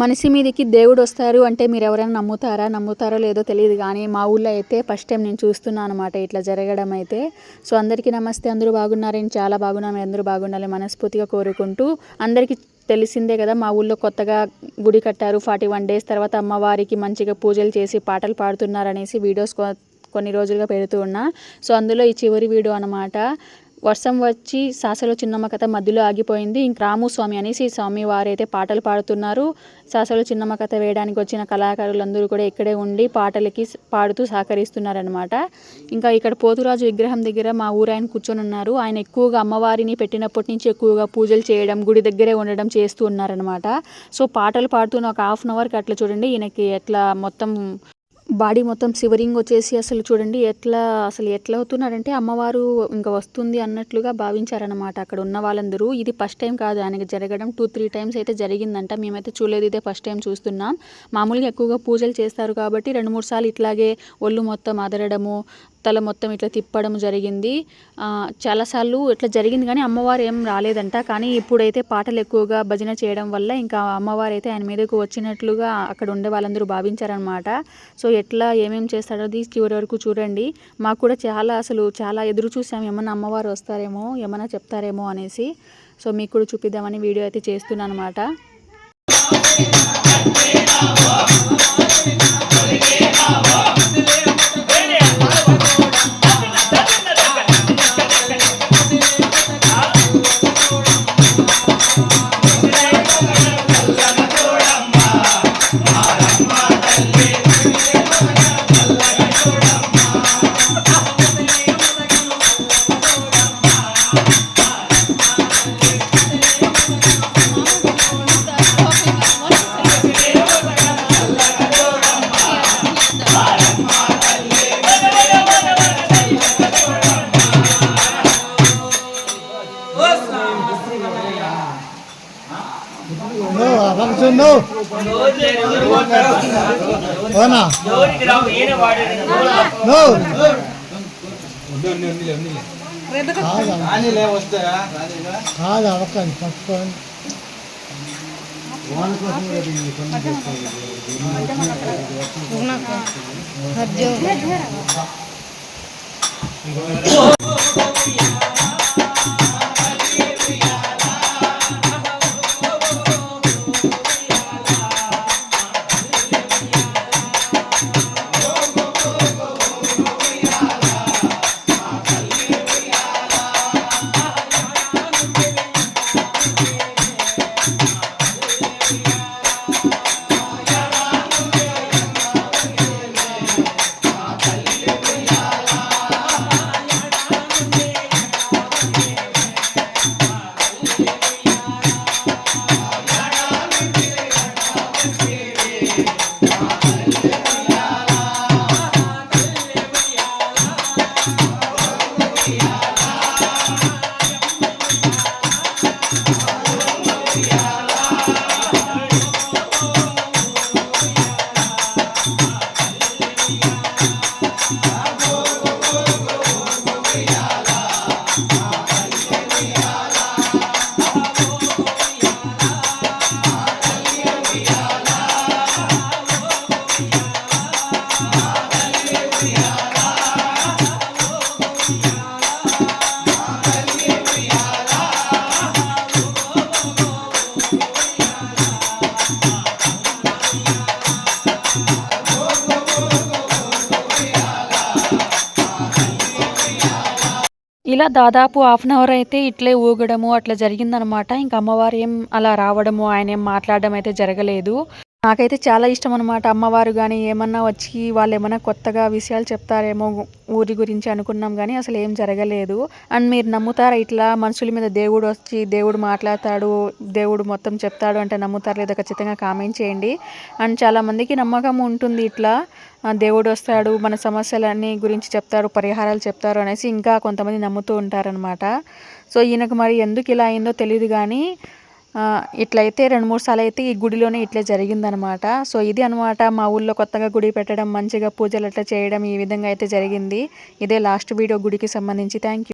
మనిషి మీదకి దేవుడు వస్తారు అంటే మీరు ఎవరైనా నమ్ముతారో లేదో తెలియదు, కానీ మా ఊళ్ళో అయితే ఫస్ట్ టైం నేను చూస్తున్నాను అనమాట ఇట్లా జరగడం అయితే. సో అందరికీ నమస్తే, అందరూ బాగున్నారని, చాలా బాగున్నాను, అందరూ బాగుండాలి మనస్ఫూర్తిగా కోరుకుంటూ, అందరికీ తెలిసిందే కదా మా ఊళ్ళో కొత్తగా గుడి కట్టారు. 41 days తర్వాత అమ్మవారికి మంచిగా పూజలు చేసి పాటలు పాడుతున్నారనేసి వీడియోస్ కొన్ని రోజులుగా పెడుతూ ఉన్నా. సో అందులో ఈ చివరి వీడియో అనమాట. వర్షం వచ్చి సాసలో చిన్నమ్మ కథ మధ్యలో ఆగిపోయింది. ఇంక రాముస్వామి అనేసి స్వామి వారైతే పాటలు పాడుతున్నారు. సాసలో చిన్నమ్మ కథ వేయడానికి వచ్చిన కళాకారులందరూ కూడా ఇక్కడే ఉండి పాటలకి పాడుతూ సహకరిస్తున్నారనమాట. ఇంకా ఇక్కడ పోతురాజు విగ్రహం దగ్గర మా ఊరాయన కూర్చొని ఉన్నారు. ఆయన ఎక్కువగా అమ్మవారిని పెట్టినప్పటి నుంచి ఎక్కువగా పూజలు చేయడం, గుడి దగ్గరే ఉండడం చేస్తూ ఉన్నారనమాట. సో పాటలు పాడుతున్న ఒక 1/2 hourకి అట్లా చూడండి ఈయనకి ఎట్లా మొత్తం బాడీ మొత్తం సివరింగ్ వచ్చేసి అసలు చూడండి ఎట్లా అవుతున్నాడంటే అమ్మవారు ఇంకా వస్తుంది అన్నట్లుగా భావించారనమాట అక్కడ ఉన్న వాళ్ళందరూ. ఇది ఫస్ట్ టైం కాదు ఆయనకి జరగడం, 2-3 times అయితే జరిగిందంట. మేమైతే చూడలేదు, ఇదే ఫస్ట్ టైం చూస్తున్నాం. మామూలుగా ఎక్కువగా పూజలు చేస్తారు కాబట్టి 2-3 సార్లు ఇట్లాగే ఒళ్ళు మొత్తం అదరడము, తల మొత్తం ఇట్లా తిప్పడం జరిగింది. చాలాసార్లు ఇట్లా జరిగింది కానీ అమ్మవారు ఏం రాలేదంట. కానీ ఇప్పుడైతే పాటలు ఎక్కువగా భజన చేయడం వల్ల ఇంకా అమ్మవారు అయితే ఆయన మీదకు వచ్చినట్లుగా అక్కడ ఉండే వాళ్ళందరూ భావించారనమాట. సో ఎట్లా ఏమేమి చేస్తాడో అది చివరి వరకు చూడండి. మాకు కూడా చాలా ఎదురు చూసాము, ఏమన్నా అమ్మవారు వస్తారేమో, ఏమన్నా చెప్తారేమో అనేసి. సో మీకు కూడా చూపిద్దామని వీడియో అయితే చేస్తున్నాను అనమాట. No. Ona. No. కాదు అవకాశం పట్టుకోండి. ఇలా దాదాపు 1/2 hour అయితే ఇట్లే ఊగడము అట్లా జరిగిందనమాట. ఇంకా అమ్మవారు ఏం అలా రావడము, ఆయన ఏం మాట్లాడడం అయితే జరగలేదు. నాకైతే చాలా ఇష్టం అనమాట అమ్మవారు కానీ ఏమన్నా వచ్చి వాళ్ళు ఏమన్నా కొత్తగా విషయాలు చెప్తారేమో ఊరి గురించి అనుకున్నాం, కానీ అసలు ఏం జరగలేదు. అండ్ మీరు నమ్ముతారా ఇట్లా మనుషుల మీద దేవుడు వచ్చి దేవుడు మాట్లాడతాడు, దేవుడు మొత్తం చెప్తాడు అంటే నమ్ముతారు లేదా ఖచ్చితంగా కామెంట్ చేయండి. అండ్ చాలామందికి నమ్మకం ఉంటుంది ఇట్లా దేవుడు వస్తాడు మన సమస్యలన్నీ గురించి చెప్తారు, పరిహారాలు చెప్తారు అనేసి ఇంకా కొంతమంది నమ్ముతూ ఉంటారనమాట. సో ఈయనకు మరి ఎందుకు ఇలా అయిందో తెలియదు, కానీ ఇట్లయితే 2-3 సార్లు అయితే ఈ గుడిలోనే ఇట్లే జరిగిందనమాట. సో ఇది అనమాట మా ఊళ్ళో కొత్తగా గుడి పెట్టడం, మంచిగా పూజలు అట్లా చేయడం ఈ విధంగా అయితే జరిగింది. ఇదే లాస్ట్ వీడియో గుడికి సంబంధించి. Thank you.